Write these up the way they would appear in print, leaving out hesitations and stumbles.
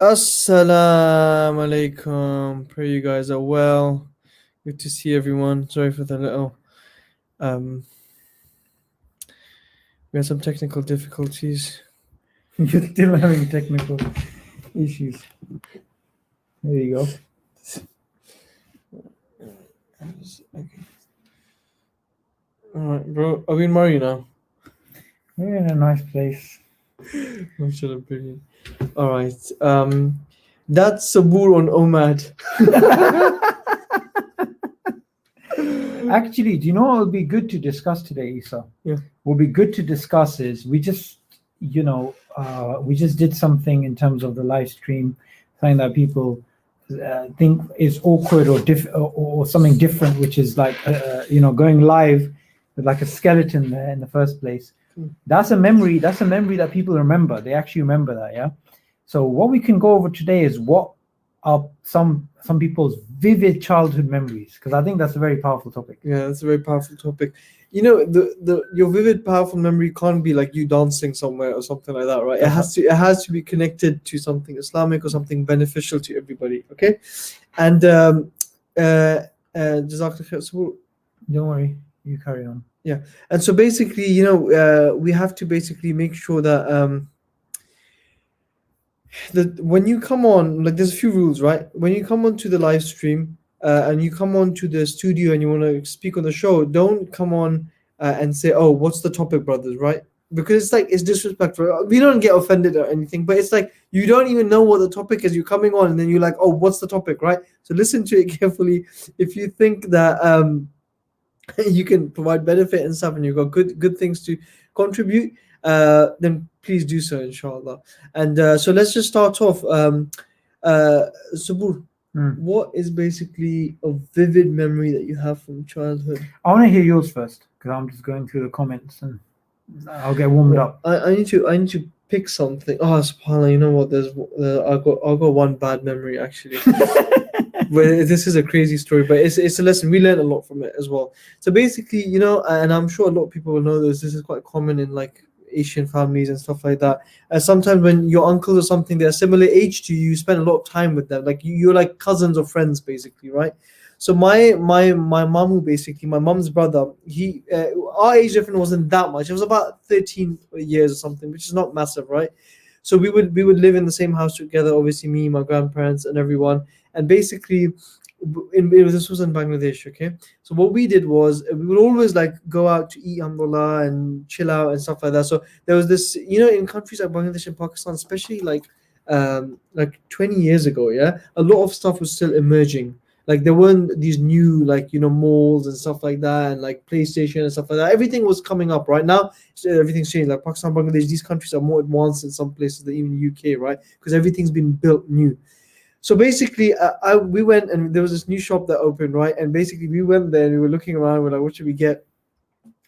Assalamu alaikum. Pray you guys are well. Good to see everyone. Sorry for the little um we had some technical difficulties. You're still having technical issues. There you go. Okay. Alright, bro. Are we in Mari now? We're in a nice place. Mashallah, brilliant. Alright. That's Sabur on Omad. Actually, do you know what would be good to discuss today, Isa? Yeah. What would be good to discuss is we just did something in terms of the live stream, something that people think is awkward or something different, which is like going live with like a skeleton there in the first place. That's a memory. That's a memory that people remember. They actually remember that, yeah. So what we can go over today is what are some people's vivid childhood memories, because I think that's a very powerful topic. Yeah, that's a very powerful topic. You know, the your vivid, powerful memory can't be like you dancing somewhere or something like that, right? It has to be connected to something Islamic or something beneficial to everybody. Okay, and Jazakallah khair. So, Don't worry, you carry on. yeah, and so basically, we have to basically make sure that that when you come on, like there's a few rules, right? When you come onto the live stream and you come on to the studio and you want to speak on the show, don't come on and say, "Oh, what's the topic, brothers?" Right? Because it's like it's disrespectful. We don't get offended or anything, but it's like you don't even know what the topic is. You're coming on and then you're like, "Oh, what's the topic?" Right? So listen to it carefully. If you think that you can provide benefit and stuff and you've got good things to contribute, then please do so, inshallah. And so let's just start off. Sabur, what is basically a vivid memory that you have from childhood? I want to hear yours first, because I'm just going through the comments and I'll get warmed up. I need to pick something. Oh, subhanallah, you know what? I got one bad memory actually. But this is a crazy story, but it's a lesson. We learn a lot from it as well. So basically, and I'm sure a lot of people will know this. This is quite common in like Asian families and stuff like that. Sometimes when your uncles or something, they're similar age to you, you spend a lot of time with them. Like you're like cousins or friends, basically, right? So my mamu, basically my mom's brother, he our age difference wasn't that much. It was about 13 years or something, which is not massive, right? So we would live in the same house together. Obviously, me, my grandparents, and everyone. And basically, this was in Bangladesh. Okay, so what we did was we would always like go out to eat, alhamdulillah, and chill out and stuff like that. So there was this, in countries like Bangladesh and Pakistan, especially like 20 years ago, yeah, a lot of stuff was still emerging. Like there weren't these new like malls and stuff like that, and like PlayStation and stuff like that. Everything was coming up right now. So everything's changed. Like Pakistan, Bangladesh, these countries are more advanced in some places than even UK, right? Because everything's been built new. So basically, we went and there was this new shop that opened, right? And basically, we went there and we were looking around. We're like, what should we get?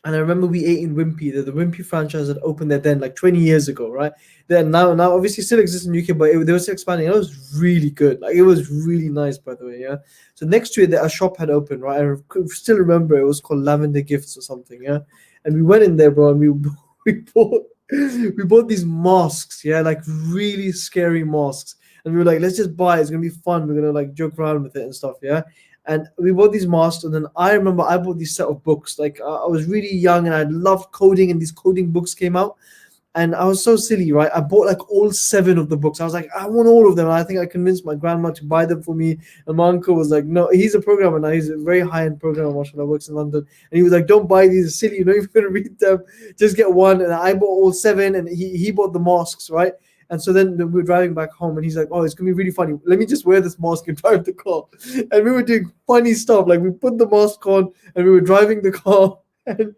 And I remember we ate in Wimpy. The Wimpy franchise had opened there then, like 20 years ago, right? Then now obviously still exists in UK, but they were still expanding. It was really good. Like it was really nice, by the way. Yeah. So next to it, a shop had opened, right? I could still remember it was called Lavender Gifts or something. Yeah. And we went in there, bro, and we we bought these masks. Yeah, like really scary masks. And we were like, let's just buy it. It's gonna be fun. We're gonna like joke around with it and stuff. Yeah. And we bought these masks, and then I remember I bought this set of books. Like I was really young, and I loved coding, and these coding books came out, and I was so silly, right? I bought like all 7 of the books. I was like, I want all of them. And I think I convinced my grandma to buy them for me, and my uncle was like, no, he's a programmer now. He's a very high-end programmer, mashallah, works in London, and he was like, don't buy these, silly. You're not even gonna read them. Just get one. And I bought all 7, and he bought the masks, right? And so then we were driving back home, and he's like, "Oh, it's gonna be really funny. Let me just wear this mask and drive the car." And we were doing funny stuff, like we put the mask on, and we were driving the car, and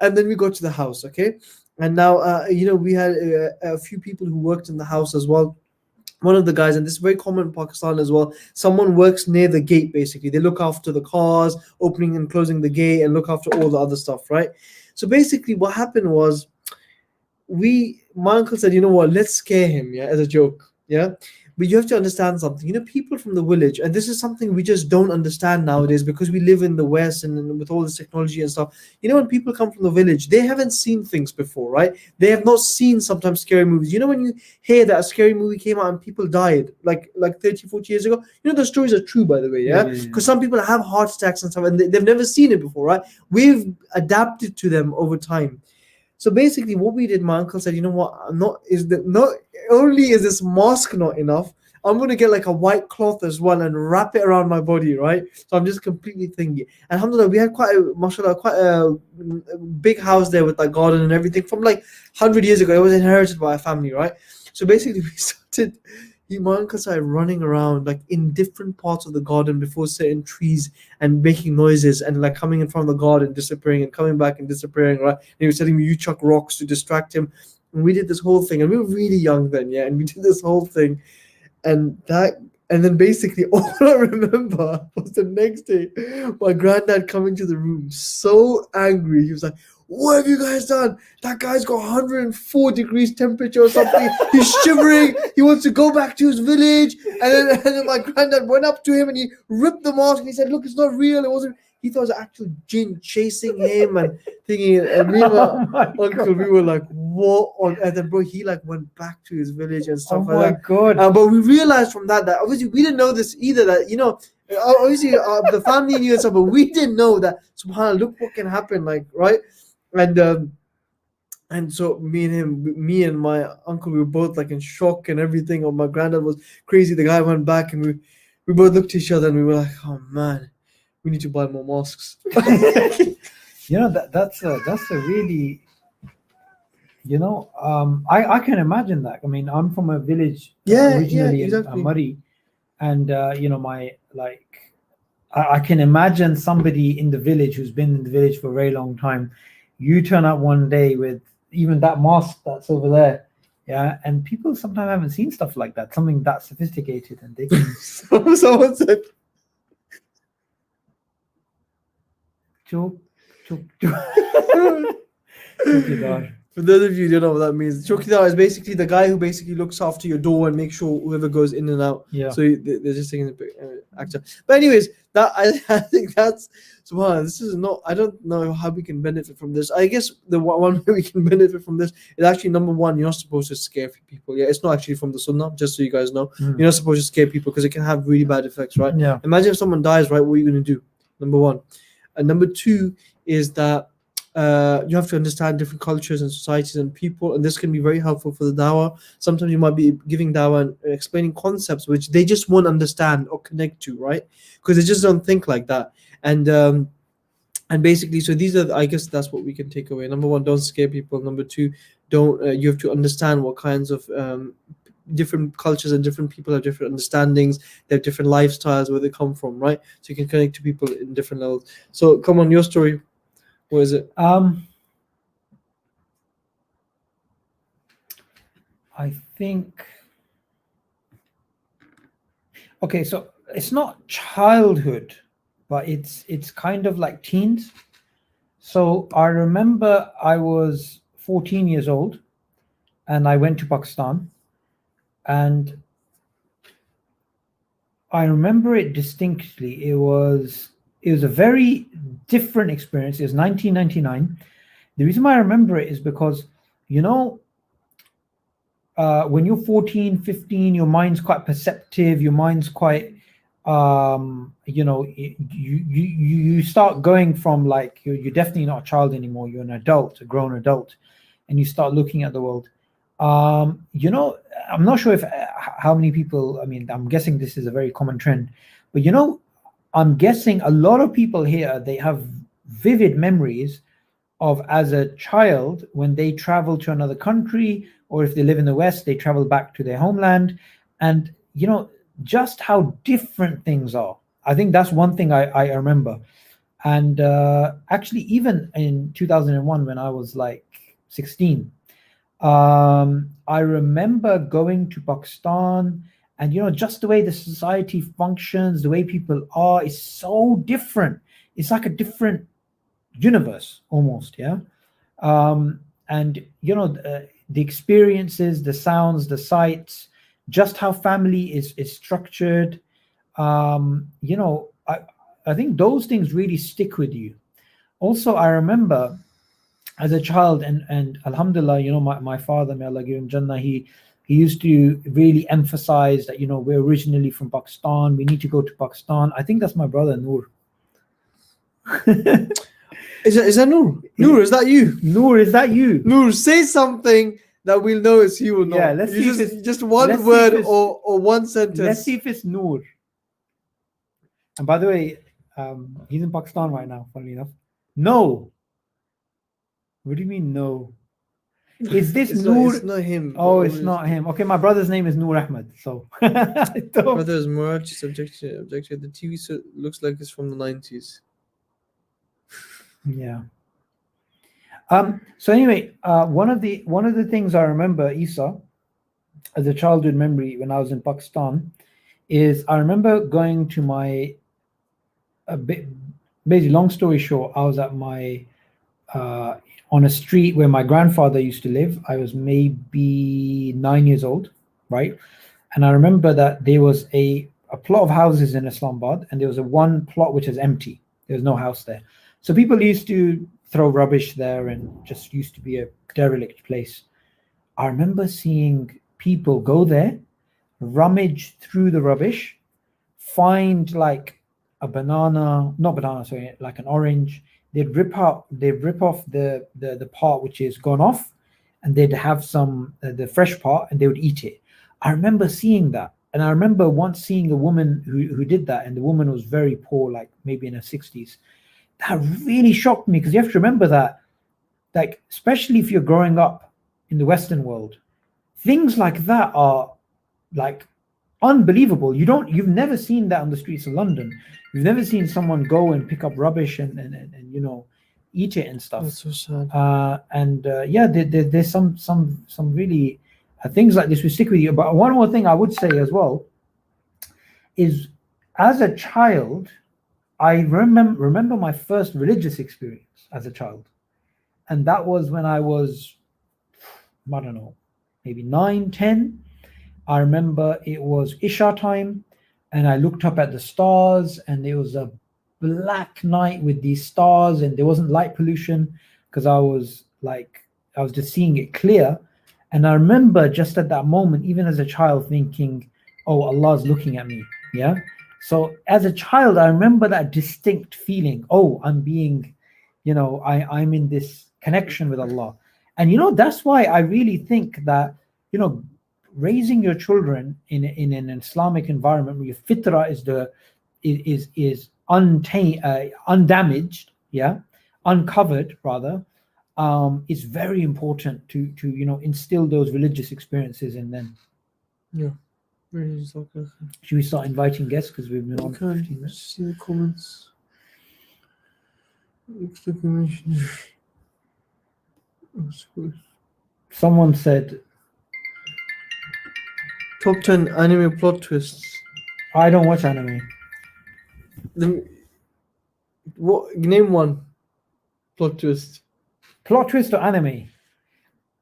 then we got to the house, okay. And now, we had a few people who worked in the house as well. One of the guys, and this is very common in Pakistan as well. Someone works near the gate. Basically, they look after the cars, opening and closing the gate, and look after all the other stuff, right? So basically, what happened was my uncle said, you know what, let's scare him, yeah, as a joke. Yeah. But you have to understand something. People from the village, and this is something we just don't understand nowadays because we live in the West and with all this technology and stuff. When people come from the village, they haven't seen things before, right? They have not seen sometimes scary movies. When you hear that a scary movie came out and people died like 30, 40 years ago, the stories are true, by the way, yeah? Because some people have heart attacks and stuff and they've never seen it before, right? We've adapted to them over time. So basically, what we did, my uncle said, what? Not only is this mask not enough, I'm gonna get like a white cloth as well and wrap it around my body, right? So I'm just completely thingy. And alhamdulillah, we had mashallah, quite a big house there with a garden and everything from like 100 years ago. It was inherited by a family, right? So basically, we started. My uncle started running around like in different parts of the garden before certain trees and making noises and like coming in from the garden, disappearing and coming back and disappearing, right? And he was telling me, you chuck rocks to distract him. And we did this whole thing, and we were really young then, yeah. And we did this whole thing, and then basically all I remember was the next day, my granddad coming to the room so angry. He was like, "What have you guys done? That guy's got 104 degrees temperature or something. He's shivering. He wants to go back to his village." And then my granddad went up to him and he ripped the mask and he said, "Look, it's not real. It wasn't." He thought it was an actual jinn chasing him and thinking. And me and my uncle, we were like, "What on?" And then, bro, he like went back to his village and stuff like that. God. But we realized from that obviously we didn't know this either. That obviously the family knew and stuff, but we didn't know that. Subhanallah, look what can happen, like, right? And so me and my uncle, we were both like in shock and everything. Or my granddad was crazy. The guy went back, and we both looked at each other and we were like, "Oh man, we need to buy more masks." That's a really, I can imagine that. I mean, I'm from a village originally exactly. in Murray, and I can imagine somebody in the village who's been in the village for a very long time. You turn up one day with even that mask that's over there, yeah, and people sometimes haven't seen stuff like that, something that sophisticated, and they can. Someone said, Choke. for those of you who don't know what that means, Chokidar is basically the guy who basically looks after your door and makes sure whoever goes in and out. Yeah. So they're just taking the actor. But anyways, I think that's this is not. I don't know how we can benefit from this. I guess the one way we can benefit from this is actually, number one, you're not supposed to scare people. Yeah, it's not actually from the Sunnah. Just so you guys know, you're not supposed to scare people because it can have really bad effects, right? Yeah. Imagine if someone dies, right? What are you going to do? Number one. And number two is that you have to understand different cultures and societies and people, and this can be very helpful for the dawah. Sometimes you might be giving dawah and explaining concepts which they just won't understand or connect to, right? Because they just don't think like that. And basically, so these are, I guess that's what we can take away. Number one, don't scare people. Number two, don't you have to understand what kinds of different cultures and different people have different understandings. They have different lifestyles, where they come from, right? So you can connect to people in different levels. So come on, your story. What is it? I think. Okay, so it's not childhood, but it's kind of like teens. So I remember I was 14 years old, and I went to Pakistan, and I remember it distinctly. It was a very different experience. It was 1999. The reason why I remember it is because, when you're 14, 15, your mind's quite perceptive. Your mind's quite, you start going from like, you're definitely not a child anymore. You're an adult, a grown adult, and you start looking at the world. I'm not sure how many people, I mean, I'm guessing this is a very common trend, but I'm guessing a lot of people here, they have vivid memories of as a child when they travel to another country, or if they live in the West, they travel back to their homeland, and just how different things are. I think that's one thing I remember. And actually, even in 2001, when I was like 16, I remember going to Pakistan, and just the way the society functions, the way people are, is so different. It's like a different universe almost, yeah. And the experiences, the sounds, the sights, just how family is structured. You know, I think those things really stick with you. Also, I remember as a child, and alhamdulillah, you know, my father, may Allah give him Jannah, he used to really emphasize that, you know, we're originally from Pakistan, we need to go to Pakistan. I think that's my brother Noor. Is that Noor? Noor, is that you? Noor, is that you? Noor, say something that we'll know it's you or not. Yeah, let's You see if it's- just one let's see word if it's- or one sentence. Let's see if it's Noor. And by the way, he's in Pakistan right now, funnily enough. No. What do you mean no? Is this It's Noor? not him. Oh, it's not him. Okay, my brother's name is Noor Ahmed. So I don't- Brother is Murad. Objection. The TV looks like it's from the 90s. yeah. So anyway, one of the things I remember, Isa, as a childhood memory when I was in Pakistan, is I remember going to my basically, long story short, I was at my on a street where my grandfather used to live. I was maybe 9 years old, right? And I remember that there was a plot of houses in Islamabad, and there was a one plot which is empty. There was no house there. So people used to throw rubbish there and just used to be a derelict place. I remember seeing people go there, rummage through the rubbish, find like a like an orange. They'd rip off the part which is gone off, and they'd have some the fresh part, and they would eat it. I remember seeing that, and I remember once seeing a woman who did that, and the woman was very poor, like maybe in her 60s. That really shocked me, because you have to remember that, like, especially if you're growing up in the Western world, things like that are like unbelievable. You've never seen that on the streets of London. You've never seen someone go and pick up rubbish and you know, eat it and stuff. That's so sad. Yeah, there's some really things like this will stick with you. But one more thing I would say as well is, as a child, I remember my first religious experience as a child, and that was when I was, I don't know, maybe 9, 10. I remember it was Isha time, and I looked up at the stars, and there was a black night with these stars, and there wasn't light pollution, because I was just seeing it clear. And I remember just at that moment, even as a child, thinking, oh, Allah's looking at me. Yeah. So as a child, I remember that distinct feeling. Oh, I'm being, you know, I'm in this connection with Allah. And, you know, that's why I really think that, you know, raising your children in an Islamic environment where your fitrah is undamaged, yeah, uncovered rather, is very important to you know, instill those religious experiences in them. Yeah. Should we start inviting guests, because we've been on 15 minutes? See the comments. Someone said, Top 10 anime plot twists. I don't watch anime. Name one plot twist. Plot twist or anime?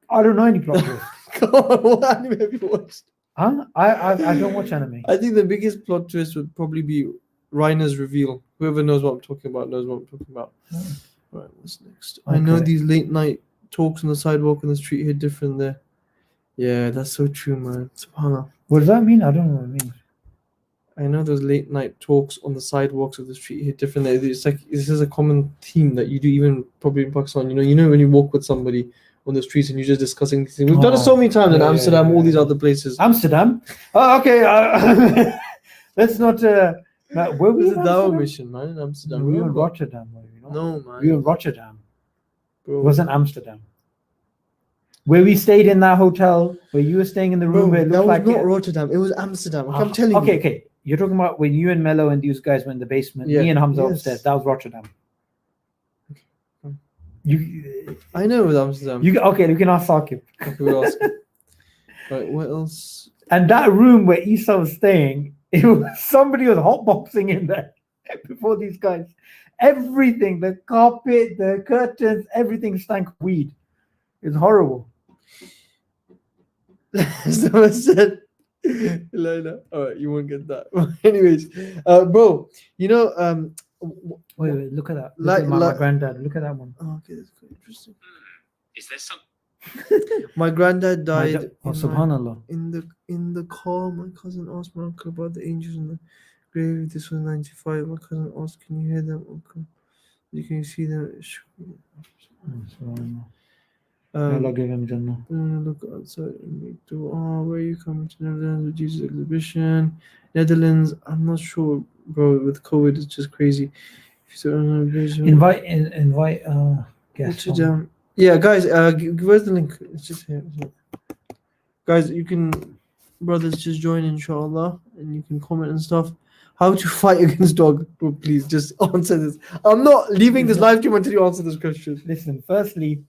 I don't know any plot twist. Come on, what anime have you watched? Huh? I don't watch anime. I think the biggest plot twist would probably be Reiner's reveal. Whoever knows what I'm talking about knows what I'm talking about. Oh. Right, what's next? I know Okay. these late night talks on the sidewalk on the street hit different there. Yeah, that's so true, man. SubhanAllah. What does that mean? I don't know what it means. I know those late night talks on the sidewalks of the street hit different there. It's like this is a common theme that you do even probably in Pakistan. You know when you walk with somebody on the streets and you're just discussing these things. We've done it so many times in Amsterdam, all these other places. Amsterdam? Oh, okay. Let's not. Where This we is in a Dawah Amsterdam? mission, man, in Amsterdam. We were in remember? Rotterdam. Were we not? No, man. We were in Rotterdam. Bro. It wasn't Amsterdam. Where we stayed in that hotel, where you were staying in the room, Bro, where it that looked was like not Rotterdam. It was Amsterdam. I'm telling you. Okay. You're talking about when you and Mello and these guys were in the basement. Yeah. Me and Hamza Yes. upstairs. That was Rotterdam. You I know it was Amsterdam. okay? You can ask Saqib. Okay, we'll ask him. Right, what else? And that room where Isa was staying, somebody was hotboxing in there before these guys. Everything, the carpet, the curtains, everything stank of weed. It's horrible. Someone said Elena. All right, you won't get that. Anyways, bro, you know, Wait, look at that. Look like, at my granddad. Look at that one. oh, okay, that's quite interesting. Is there some? My granddad My died da- oh, subhanallah. in the car. My cousin asked my uncle about the angels in the grave. This was 95. My cousin asked, "Can you hear them, uncle? Can you see them?" Subhanallah. May Allah give him Jannah. Look outside and make dua. Where are you coming to Netherlands with Jesus exhibition? Netherlands, I'm not sure, bro. With COVID, it's just crazy. If you don't know, Invite guests. on. Yeah, guys. Where's the link? It's just here. Guys, you can, brothers, just join inshallah, and you can comment and stuff. How to fight against dog? Bro, please just answer this. I'm not leaving this live stream until you answer this question. Listen, firstly,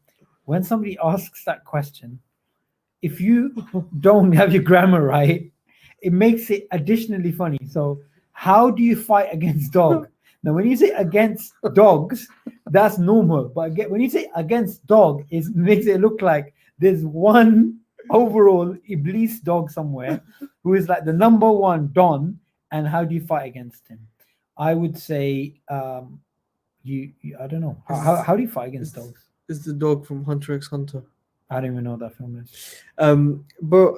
when somebody asks that question, if you don't have your grammar right, it makes it additionally funny. So, how do you fight against dog? Now, when you say against dogs, that's normal. But when you say against dog, it makes it look like there's one overall Iblis dog somewhere who is like the number one Don. And how do you fight against him? I would say, you I don't know. How do you fight against dogs? It's the dog from Hunter x Hunter. I don't even know what that film is. But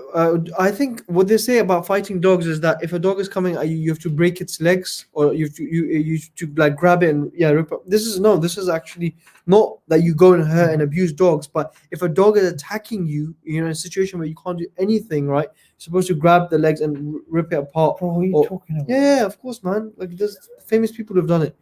I think what they say about fighting dogs is that if a dog is coming at you, you have to break its legs, or you have to like grab it and rip up. This is actually not that you go and hurt and abuse dogs, but if a dog is attacking you, in a situation where you can't do anything, right? You're supposed to grab the legs and rip it apart. Bro, what are you talking about? Yeah, of course, man. Like there's famous people who've done it.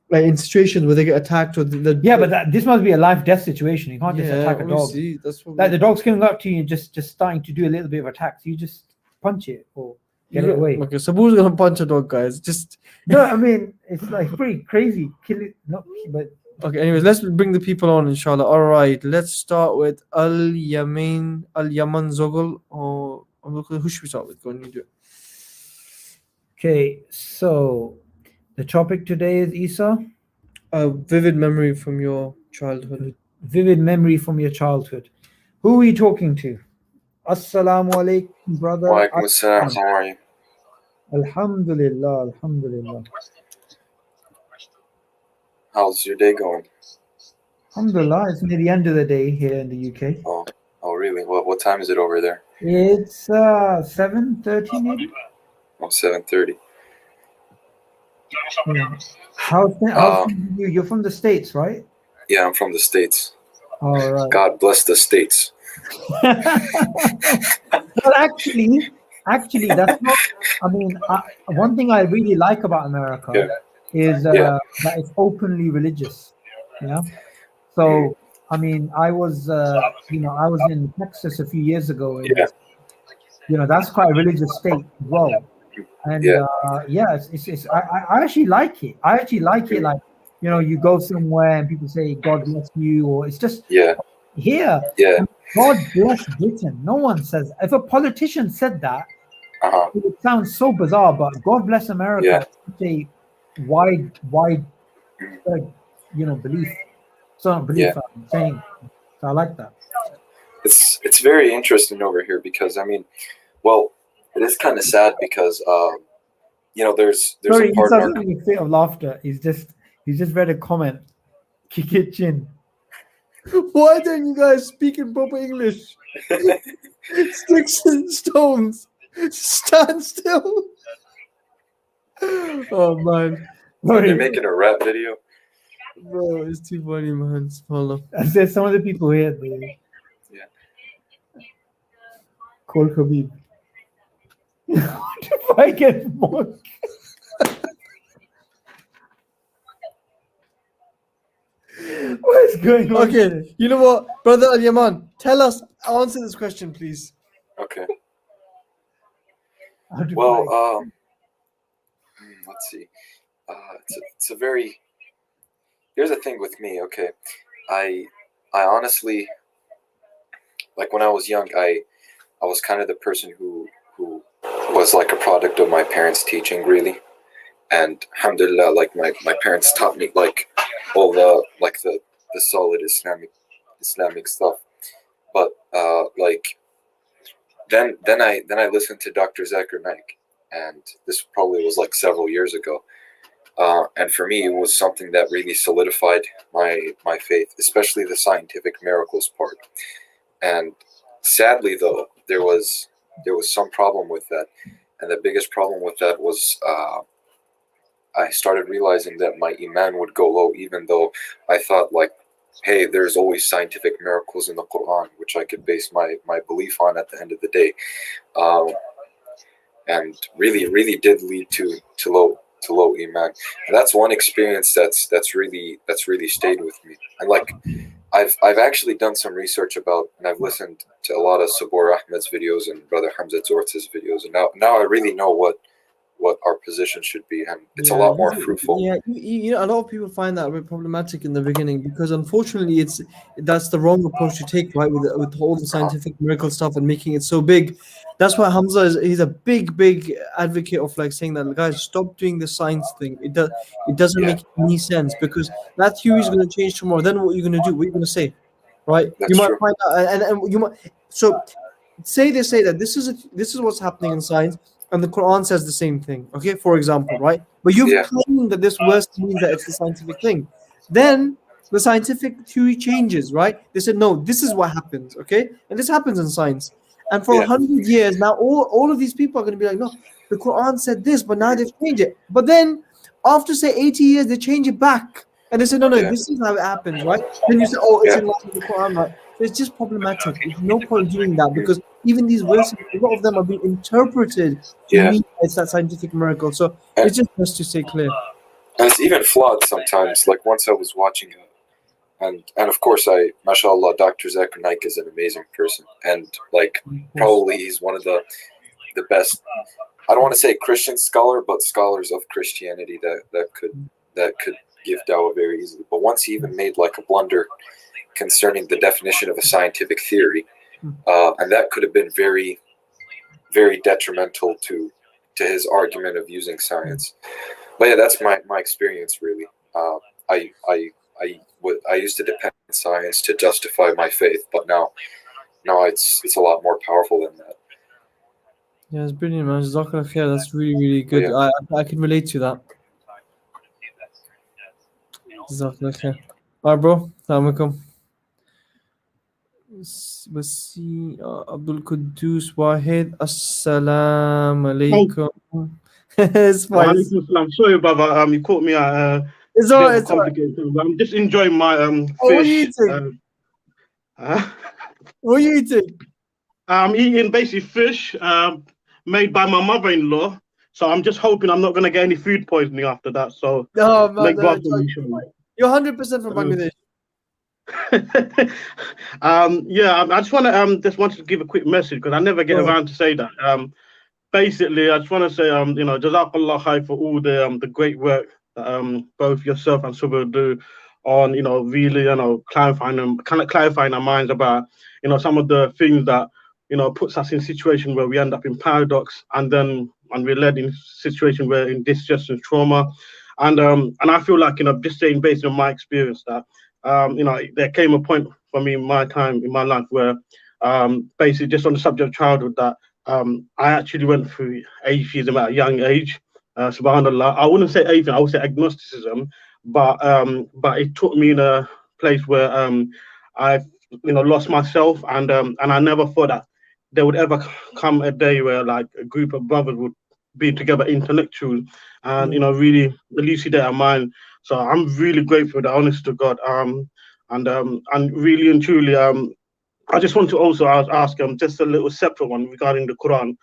Like in situations where they get attacked or but this must be a life-death situation. You can't just attack a dog. obviously, that's what Like the dog's coming up to you and just starting to do a little bit of attack. So you just punch it or get it away. Okay, so who's gonna punch a dog, guys? Just No, I mean it's like pretty crazy. Kill it, no, but okay. Anyways, let's bring the people on, inshallah. All right, let's start with Al Yaman Zogol. Or who should we start with? Go on, you do it. okay. So the topic today is Isa. A vivid memory from your childhood. Vivid memory from your childhood. Who are you talking to? Assalamu alaikum, brother. Wa alaikum assalam. How are you? Alhamdulillah, alhamdulillah. How's your day going? Alhamdulillah, it's near the end of the day here in the UK. Oh, really? What time is it over there? It's 7:30 maybe. Oh, 7:30. Yeah. How's you? You're from the States, right? Yeah, I'm from the States. All right. God bless the States. Well, actually, that's not. I mean, one thing I really like about America is that it's openly religious. Yeah. So, I mean, I was in Texas a few years ago. And, that's quite a religious state as well. And it's I actually like it. I actually like it. Like, you go somewhere and people say God bless you, or it's just here. Yeah. God bless Britain. No one says. If a politician said that, it would sound so bizarre. But God bless America. It's a wide belief. So not belief. I'm saying. So I like that. It's very interesting over here because it is kind of sad because there's Sorry, a part he's having a fit of laughter. He's just read a comment. Kick it chin. Why don't you guys speak in proper English? Sticks and stones. Stand still. Oh man. they're making a rap video. Bro, it's too funny, man. SubhanAllah. I said some of the people here. Call Khabib. What if I get more? What is going on? Okay, you know what, brother Al Yaman, answer this question, please. Okay. How do Well, let's see. It's a very. Here's the thing with me. Okay, I honestly, like when I was young, I was kind of the person who was like a product of my parents' teaching, really. And alhamdulillah, like my parents taught me like all the solid Islamic stuff. But like then I listened to Dr. Zakir Naik, and this probably was like several years ago. And for me, it was something that really solidified my faith, especially the scientific miracles part. And sadly, though, there was some problem with that, and the biggest problem with that was I started realizing that my iman would go low, even though I thought like, hey, there's always scientific miracles in the Quran, which I could base my belief on at the end of the day, and really did lead to low iman. And that's one experience that's really stayed with me. And like I've actually done some research about, and I've listened to a lot of Sabur Ahmed's videos and Brother Hamza Zortz's videos, and now I really know what our position should be, and it's a lot more fruitful. Yeah, you know, a lot of people find that a bit problematic in the beginning because unfortunately that's the wrong approach to take, right? With all the scientific miracle stuff and making it so big. That's why Hamza he's a big advocate of like saying that, guys, stop doing the science thing. It doesn't Yeah. make any sense because that theory is going to change tomorrow. Then what are you going to do? What are you going to say, right? That's You might true. find out, and you might so they say that this is what's happening in science, and the Quran says the same thing. Okay, for example, right? But you've Yeah. claimed that this verse means that it's the scientific thing. Then the scientific theory changes, right? They said no, this is what happens. Okay, and this happens in science. And for Yeah. 100 years now, all of these people are going to be like, no, the Quran said this, but now they've changed it. But then after say 80 years, they change it back, and they say no, Yeah. this is how it happens, right? Then you say, oh, it's Yeah. in line with the Quran, right? So it's just problematic. There's no point doing that because even these verses, a lot of them are being interpreted to Yeah. mean it's that scientific miracle. So And- it's just best to stay clear. And it's even flawed sometimes. Like once I was watching and of course mashallah, Dr. Zakir Naik is an amazing person, and like probably he's one of the best, I don't want to say Christian scholar, but scholars of Christianity that could give dawah very easily. But once he even made like a blunder concerning the definition of a scientific theory, and that could have been very detrimental to his argument of using science. But yeah, that's my experience really. I used to depend on science to justify my faith, but now it's a lot more powerful than that. Yeah, it's brilliant, man. Jazakallah khair. That's really good. Yeah. I can relate to that. Jazakallah khair. All right, bro. Assalamu alaikum. Wasi Abdul Quddus Wahid. Assalamu alaikum. It's fine. I'm sorry, brother. You caught me at It's a all bit right. of a It's all right. complicated thing, but I'm just enjoying my Oh, what are you fish. eating? What are you eating? I'm eating basically fish made by my mother-in-law. So I'm just hoping I'm not going to get any food poisoning after that. So No, man. make No, God for me, inshallah. you're 100% from Bangladesh. Yeah, I just wanted to give a quick message because I never get Go around to say that. Basically, I just want to say, Jazakallah khair for all the great work that both yourself and Subir do on, really, clarifying our minds about, some of the things that, puts us in a situation where we end up in paradox, and we're led in a situation where in distress and trauma, and I feel like, just saying based on my experience that, there came a point for me in my life where, basically just on the subject of childhood that. I actually went through atheism at a young age. Subhanallah, I wouldn't say atheism, I would say agnosticism, but it took me in a place where I lost myself, and I never thought that there would ever come a day where like a group of brothers would be together, intellectual, and really elucidate our mind. So I'm really grateful, that honest to God, and really and truly I just want to also ask just a little separate one regarding the Quran.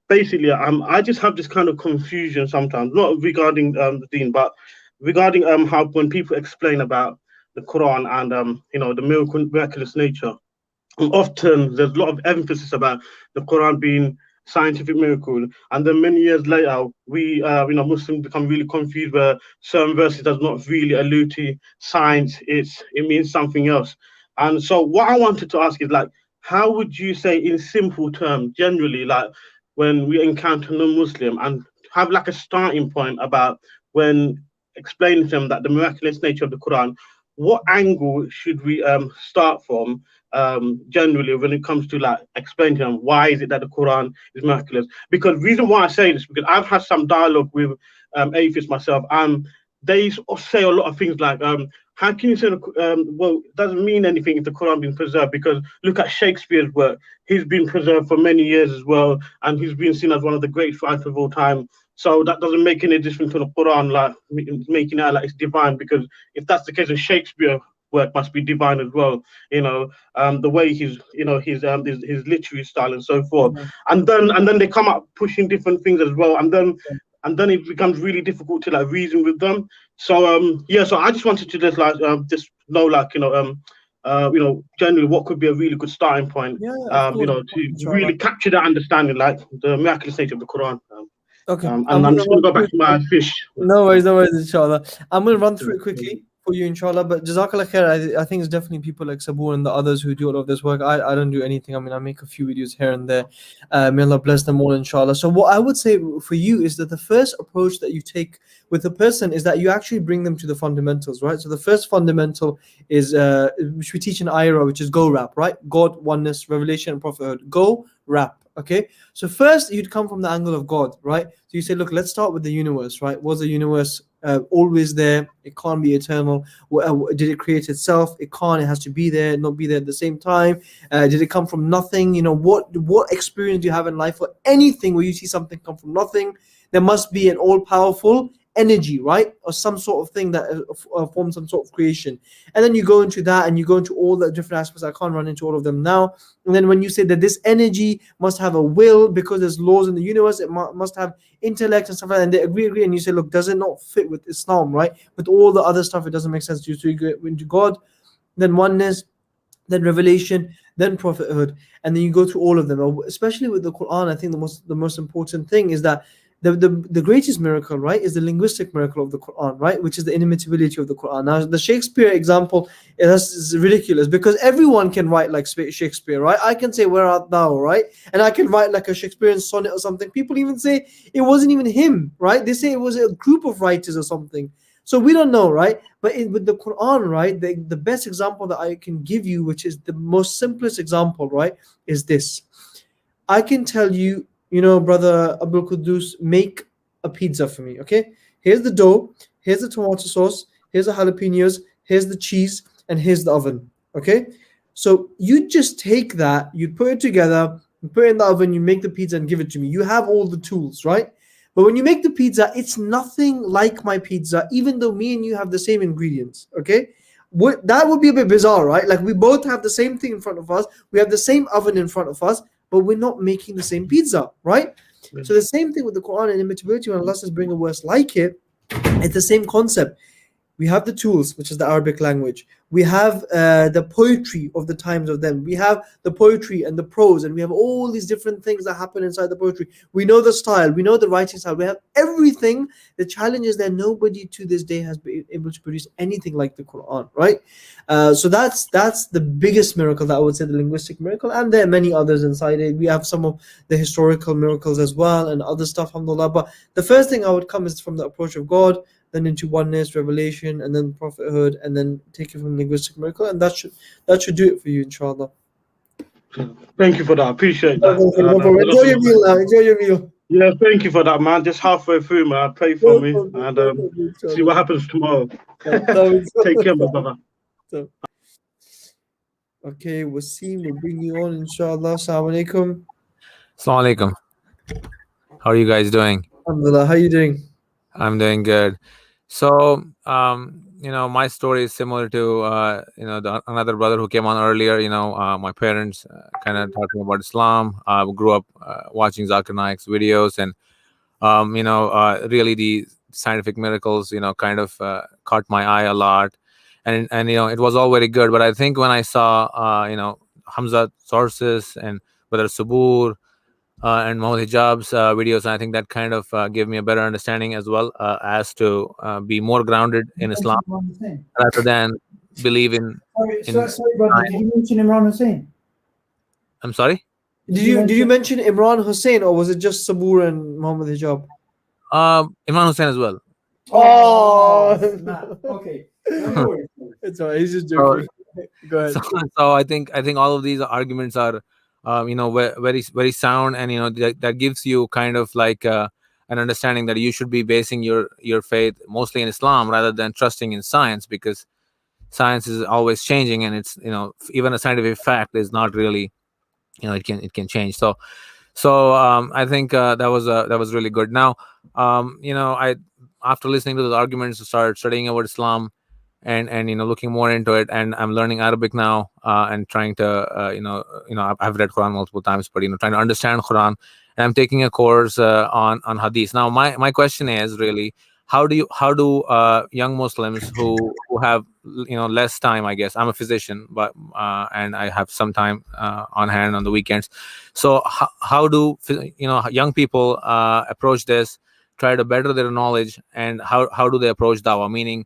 Basically, I just have this kind of confusion sometimes, not regarding the deen, but regarding how when people explain about the Quran and the miraculous nature, often there's a lot of emphasis about the Quran being scientific miracle, and then many years later we Muslims become really confused where certain verses does not really allude to science, it means something else. And so what I wanted to ask is, like, how would you say in simple terms, generally, like when we encounter non-Muslim and have like a starting point about when explaining to them that the miraculous nature of the Quran, what angle should we start from generally when it comes to like explaining to them why is it that the Quran is miraculous. Because reason why I say this, because I've had some dialogue with atheists myself, and they say a lot of things like, how can you say well, it doesn't mean anything if the Quran been preserved, because look at Shakespeare's work. He's been preserved for many years as well, and he's been seen as one of the greatest writers of all time. So that doesn't make any difference to the Quran, like making it out like it's divine, because if that's the case, then Shakespeare work must be divine as well. The way his literary style and so forth. And then they come up pushing different things as well, and then it becomes really difficult to like reason with them. So so I just wanted to just like just know, like, generally what could be a really good starting point, to really capture that understanding, like the miraculous nature of the Quran. Okay. And I'm just going to go back to my fish. No worries, inshallah. I'm going to run through it quickly for you, inshallah. But Jazakallah khair, I think it's definitely people like Sabur and the others who do all of this work. I don't do anything. I mean, I make a few videos here and there. May Allah bless them all, inshallah. So what I would say for you is that the first approach that you take with a person is that you actually bring them to the fundamentals, right? So the first fundamental is, which we teach in Ayra, which is go rap, right? God, oneness, revelation, and prophethood. Go rap. Okay, so first you'd come from the angle of God, right? So you say, look, let's start with the universe, right? Was the universe always there? It can't be eternal. Did it create itself? It can't. It has to be there, not be there at the same time. Did it come from nothing? What experience do you have in life or anything where you see something come from nothing? There must be an all-powerful energy, right? Or some sort of thing that forms some sort of creation. And then you go into that and you go into all the different aspects. I can't run into all of them now. And then when you say that this energy must have a will because there's laws in the universe, it must have intellect and stuff like that, and they agree, and you say, look, does it not fit with Islam, right? With all the other stuff, it doesn't make sense to you. So you go into God, then oneness, then revelation, then prophethood, and then you go through all of them. Especially with the Quran, I think the most important thing is that the greatest miracle, right, is the linguistic miracle of the Quran, right, which is the inimitability of the Quran. Now, the Shakespeare example is ridiculous because everyone can write like Shakespeare, right? I can say, "Where art thou?" right, and I can write like a Shakespearean sonnet or something. People even say it wasn't even him, right? They say it was a group of writers or something. So we don't know, right? But with the Quran, right, the best example that I can give you, which is the most simplest example, right, is this. I can tell you, brother Abdul Qudus, make a pizza for me, okay? Here's the dough, here's the tomato sauce, here's the jalapenos, here's the cheese, and here's the oven, okay? So you just take that, you put it together, you put it in the oven, you make the pizza and give it to me. You have all the tools, right? But when you make the pizza, it's nothing like my pizza, even though me and you have the same ingredients, okay? That would be a bit bizarre, right? Like we both have the same thing in front of us, we have the same oven in front of us, but we're not making the same pizza, right? So the same thing with the Quran and imitability, when Allah says bring a verse like it, it's the same concept. We have the tools, which is the Arabic language. We have the poetry of the times of them. We have the poetry and the prose, and we have all these different things that happen inside the poetry. We know the style, we know the writing style, we have everything. The challenge is that nobody to this day has been able to produce anything like the Quran, right? So that's the biggest miracle that I would say, the linguistic miracle, and there are many others inside it. We have some of the historical miracles as well and other stuff, alhamdulillah. But the first thing I would come is from the approach of God, then into oneness, revelation, and then prophethood, and then take it from linguistic miracle, and that should do it for you, inshallah. Thank you for that. I appreciate that. Enjoy your meal now. Enjoy your meal. Yeah, thank you for that, man. Just halfway through, man. Pray for me and see what happens tomorrow. Take care, my brother. Okay, Wasim, we'll bring you on, inshallah. Assalamu alaikum. Assalamu alaikum. How are you guys doing? Alhamdulillah. How are you doing? I'm doing good. So, my story is similar to, another brother who came on earlier. My parents kind of taught me about Islam. I grew up watching Zakir Naik's videos, and, really the scientific miracles, kind of caught my eye a lot. And it was all very good. But I think when I saw, Hamza sources and Brother Sabur, and Muhammad Hijab's videos, and I think that kind of gave me a better understanding as well, as to be more grounded in Islam rather than believe in. Sorry, brother, did you mention Imran Hussein? I'm sorry? Did you mention Imran Hussein, or was it just Sabur and Muhammad Hijab? Imran Hussein as well. Oh, okay. No worries. It's alright. He's just joking. Go ahead. So I think all of these arguments are very very sound, and that gives you kind of like an understanding that you should be basing your faith mostly in Islam rather than trusting in science, because science is always changing, and it's even a scientific fact is not really it can change. So I think that was really good. Now I, after listening to those arguments, started studying about Islam, and looking more into it, and I'm learning Arabic now, and trying to I've read Quran multiple times, but trying to understand Quran, and I'm taking a course on Hadith. Now my question is really, how do young Muslims who have less time, I guess I'm a physician, but and I have some time on hand on the weekends, so how do young people approach this, try to better their knowledge, and how do they approach dawah, meaning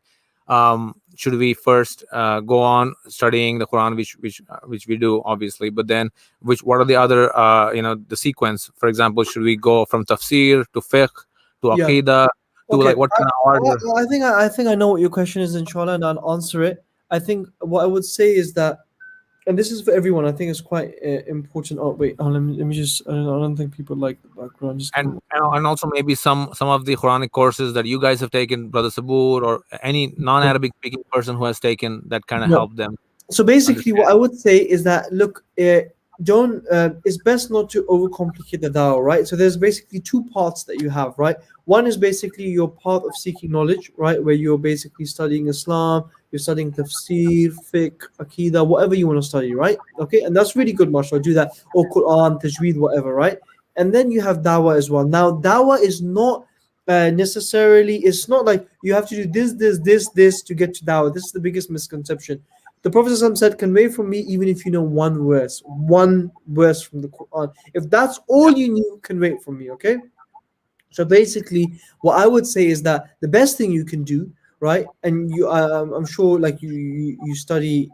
should we first go on studying the Quran, which we do obviously, but then what are the other the sequence? For example, should we go from tafsir to fiqh to Yeah. aqidah to Okay, like what kind of order? I think I know what your question is, inshallah, and I'll answer it. I think what I would say is that, and this is for everyone, I think it's quite important. Oh wait, let me just. I don't think people like the background. Just And also maybe some of the Quranic courses that you guys have taken, Brother Sabur, or any non-Arabic speaking person who has taken that kind of Yeah. help them. So basically, what I would say is that look, don't. It's best not to overcomplicate the dawah, right? So there's basically two parts that you have, right? One is basically your part of seeking knowledge, right, where you're basically studying Islam, you're studying tafsir, fiqh, aqidah, whatever you want to study, right? Okay, and that's really good, mashallah. Do that, or Quran, tajweed, whatever, right? And then you have dawah as well. Now, dawah is not necessarily. It's not like you have to do this to get to dawah. This is the biggest misconception. The Prophet ﷺ said, convey from me even if you know one verse from the Quran. If that's all you knew, convey it from me, okay? So basically, what I would say is that the best thing you can do, right? And I'm sure, like you do study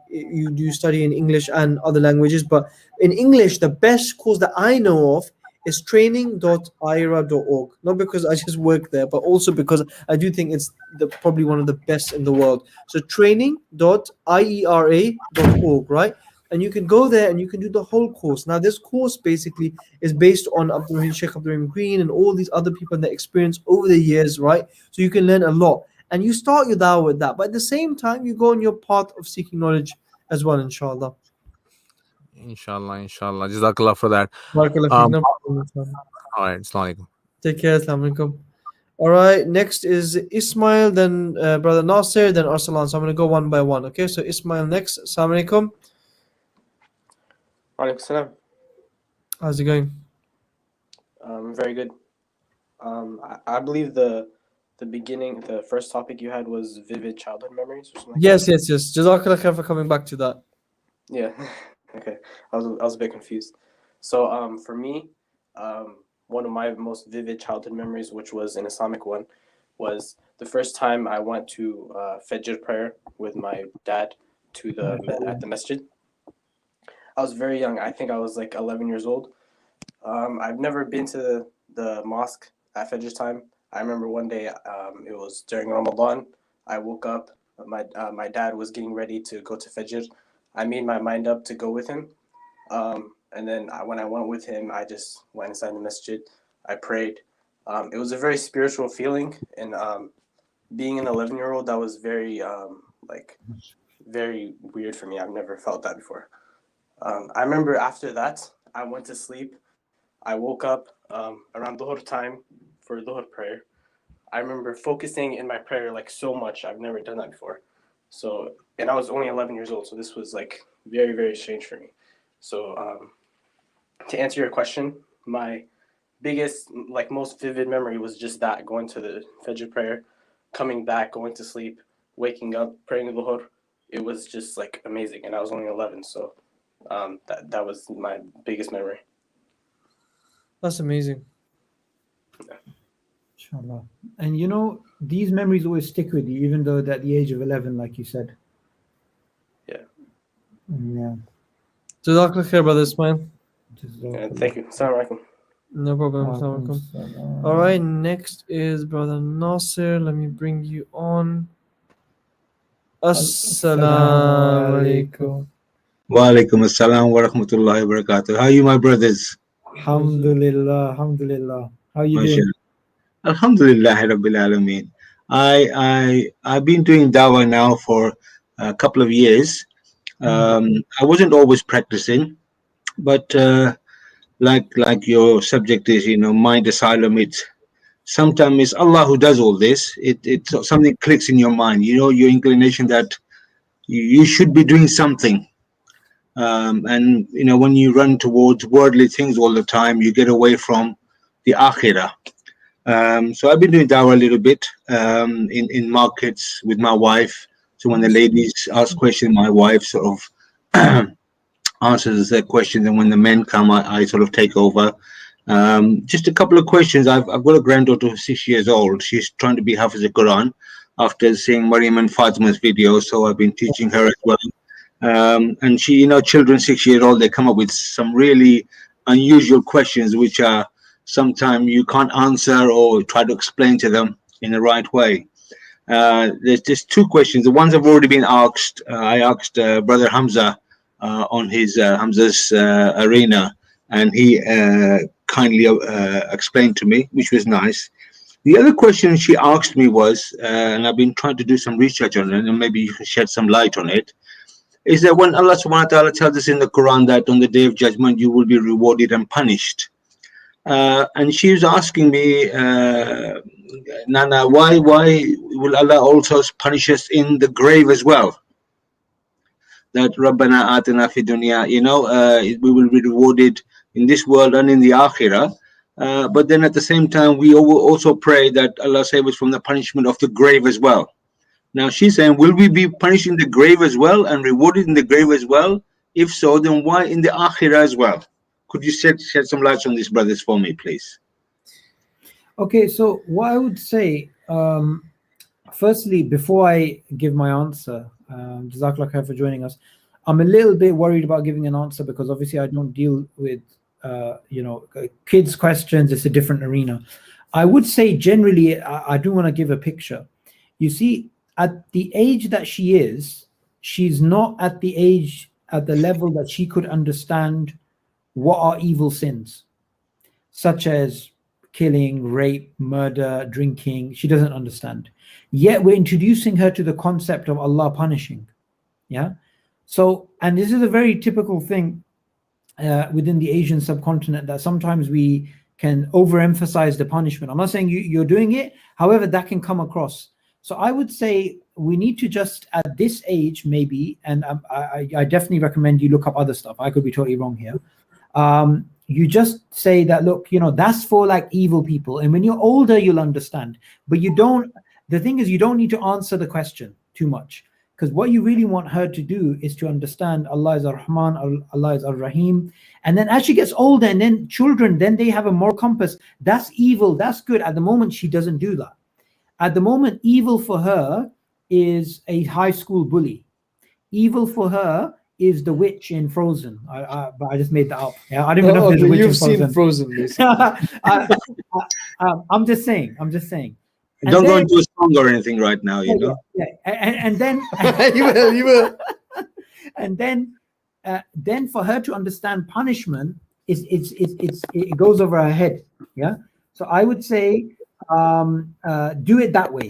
in English and other languages, but in English, the best course that I know of is training.ira.org. Not because I just work there, but also because I do think it's probably one of the best in the world. So training.iera.org, right? And you can go there and you can do the whole course. Now, this course basically is based on Sheikh Abdul Green and all these other people that experience over the years, right? So you can learn a lot. And you start your dawah with that. But at the same time, you go on your path of seeking knowledge as well, inshallah. Inshallah. Jazakallah for that. Barakallah feek. No problem, inshallah. All right. Assalamu alaikum. Take care. Assalamu alaikum. All right. Next is Ismail, then Brother Nasir, then Arsalan. So I'm going to go one by one. Okay. So Ismail next. Assalamu alaikum. Walaikum salam. How's it going? Very good. I believe the beginning, the first topic you had was vivid childhood memories or something like Yes. Jazakallah khair for coming back to that. that. Yeah. Okay. I was a bit confused. So for me, one of my most vivid childhood memories, which was an Islamic one, was the first time I went to Fajr prayer with my dad at the masjid. I was very young. I think I was like 11 years old. I've never been to the mosque at Fajr time. I remember one day, it was during Ramadan. I woke up. My dad was getting ready to go to Fajr. I made my mind up to go with him. And then when I went with him, I just went inside the masjid. I prayed. It was a very spiritual feeling. And being an 11-year-old, that was very, very weird for me. I've never felt that before. I remember after that, I went to sleep. I woke up around Dhuhr time for Dhuhr prayer. I remember focusing in my prayer like so much. I've never done that before. So, and I was only 11 years old. So this was like very, very strange for me. So to answer your question, my biggest, like most vivid memory was just that, going to the Fajr prayer, coming back, going to sleep, waking up, praying Dhuhr. It was just like amazing. And I was only 11. So that was my biggest memory. That's amazing. Inshallah. And these memories always stick with you, even though at the age of 11, like you said. Yeah. Yeah. Jazakallah khair, Brother Ismail. Thank you. Assalamu alaikum. No problem. Assalamu alaikum. All right. Next is Brother Nasir. Let me bring you on. Assalamu alaikum. Wa alaikum assalam wa rahmatullahi wa barakatuh. How are you, my brothers? Alhamdulillah, alhamdulillah. How are you doing? MashaAllah. Alhamdulillah Rabbil Alameen. I've been doing dawah now for a couple of years. I wasn't always practicing, but like your subject is, mind asylum. It's sometimes it's Allah who does all this. It something clicks in your mind. Your inclination that you should be doing something. And when you run towards worldly things all the time, you get away from the akhirah. So I've been doing dawah a little bit in markets with my wife. So when the ladies ask questions, my wife sort of answers their questions, and when the men come, I sort of take over. Just a couple of questions. I've got a granddaughter who's 6 years old. She's trying to be Hafiz al-Quran after seeing Maryam and Fatima's video, so I've been teaching her as well. And she, children 6 years old, they come up with some really unusual questions, which are sometimes you can't answer or try to explain to them in the right way. There's just two questions. The ones have already been asked. I asked Brother Hamza on his Hamza's arena, and he kindly explained to me, which was nice. The other question she asked me was, and I've been trying to do some research on it, and maybe you can shed some light on it, is that when Allah subhanahu wa ta'ala tells us in the Quran that on the day of judgment you will be rewarded and punished. And she was asking me, Nana, why will Allah also punish us in the grave as well? That Rabbana atina fi dunya, we will be rewarded in this world and in the akhirah. But then at the same time, we will also pray that Allah save us from the punishment of the grave as well. Now she's saying, will we be punished in the grave as well and rewarded in the grave as well? If so, then why in the akhirah as well? Could you shed some light on this, brothers, for me, please? Okay, so what I would say, firstly, before I give my answer, Jazakallah khair for joining us. I'm a little bit worried about giving an answer because obviously I don't deal with, kids' questions. It's a different arena. I would say generally, I do want to give a picture. You see, at the age that she is, she's not at the level that she could understand what are evil sins, such as killing, rape, murder, drinking. She doesn't understand. Yet we're introducing her to the concept of Allah punishing. Yeah. So, and this is a very typical thing within the Asian subcontinent, that sometimes we can overemphasize the punishment. I'm not saying you're doing it, however, that can come across. So I would say we need to just, at this age, maybe, and I definitely recommend you look up other stuff. I could be totally wrong here. You just say that, look, that's for like evil people. And when you're older, you'll understand. But the thing is, you don't need to answer the question too much. Because what you really want her to do is to understand Allah is Ar-Rahman, Allah is Ar-Rahim. And then as she gets older, and then children, then they have a moral compass. That's evil, that's good. At the moment, she doesn't do that. At the moment, evil for her is a high school bully. Evil for her is the witch in Frozen. But I just made that up. Yeah, I don't even know if there's a witch in Frozen. You've seen Frozen, basically. I'm just saying. And don't go into a song or anything right now, Yeah. And then you will. And then for her to understand punishment, it goes over her head. Yeah. So I would say do it that way.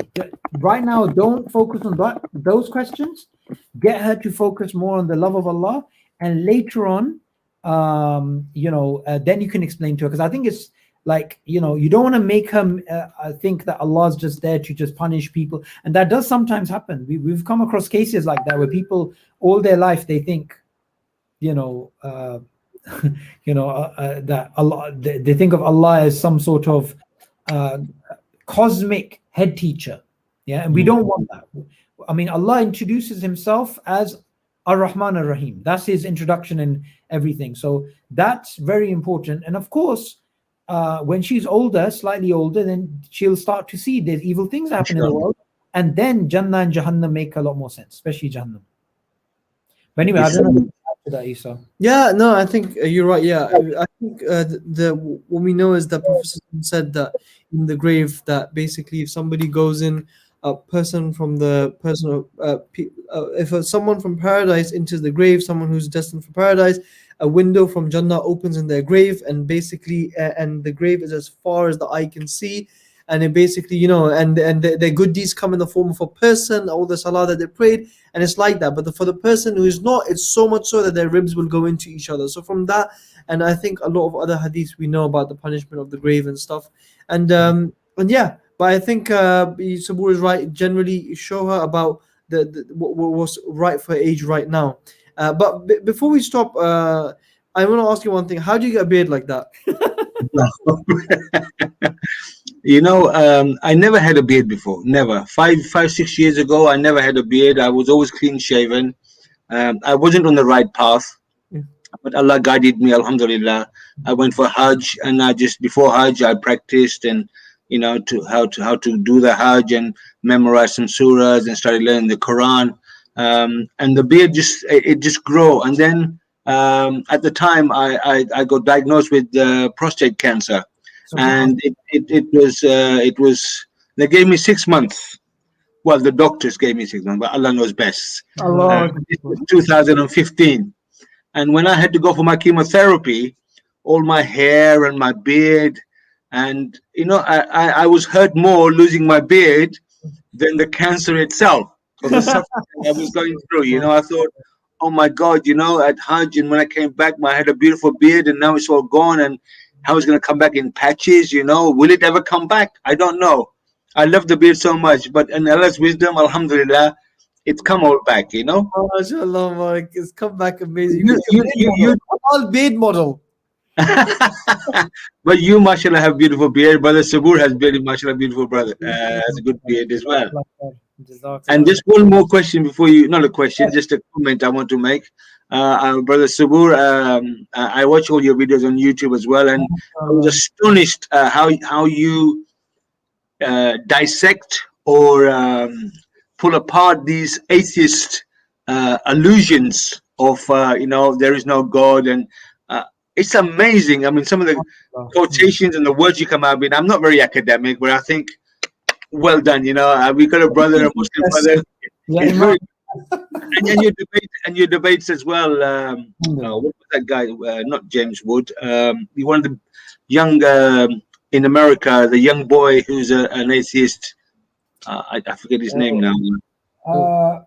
Right now, don't focus on those questions. Get her to focus more on the love of Allah, and later on, then you can explain to her. Because I think it's like, you don't want to make her think that Allah's just there to just punish people, and that does sometimes happen. We've come across cases like that where people all their life they think, that Allah, they think of Allah as some sort of cosmic head teacher. Yeah, and we don't want that. I mean, Allah introduces himself as Ar-Rahman Ar-Rahim. That's his introduction and everything. So that's very important. And of course, when she's older, slightly older, then she'll start to see there's evil things happen in the world. And then Jannah and Jahannam make a lot more sense, especially Jahannam. But anyway, I don't know after that, Isa. Yeah, no, I think you're right. Yeah, I think what we know is that Prophet said that in the grave, that basically if somebody goes in a person from the person if someone from paradise enters the grave, someone who's destined for paradise, a window from Jannah opens in their grave, and basically and the grave is as far as the eye can see, and it basically, and their good deeds come in the form of a person, all the salah that they prayed, and it's like that. But for the person who is not, it's so much so that their ribs will go into each other. So from that, and I think a lot of other hadiths we know about the punishment of the grave and stuff, and yeah. But I think Sabur is right. Generally, show her about the what was right for her age right now. But before we stop, I want to ask you one thing. How do you get a beard like that? I never had a beard before. Never. 6 years ago, I never had a beard. I was always clean shaven. I wasn't on the right path, Yeah. but Allah guided me. Alhamdulillah. I went for Hajj, and before Hajj I practiced, and to how to do the Hajj, and memorize some surahs, and started learning the Quran. And the beard just grew, and then at the time I got diagnosed with prostate cancer, and it was they gave me 6 months. Well, the doctors gave me 6 months, but Allah knows best. This was 2015, and when I had to go for my chemotherapy, all my hair and my beard, and I was hurt more losing my beard than the cancer itself, or the suffering I was going through. I thought, oh my God, at Hajj, and when I came back, I had a beautiful beard, and now it's all gone, and how it's going to come back in patches. Will it ever come back? I don't know. I love the beard so much, but in Allah's wisdom, alhamdulillah, it's come all back. Oh, mashallah, Mike, it's come back amazing. You all beard model. But you, mashallah, have beautiful beard. Brother Sabur has very, mashallah, beautiful brother. Has a good beard as well. And just one more question before not a question, just a comment I want to make. Brother Sabur, I watch all your videos on YouTube as well, and I was astonished how you dissect or pull apart these atheist allusions of there is no God, and it's amazing. I mean, some of the quotations and the words you come out with. I'm not very academic, but I think well done. We got a brother, a Muslim brother. He's very, and your debates as well. What was that guy? Not James Wood. One of the young in America, the young boy who's an atheist. I forget his name now.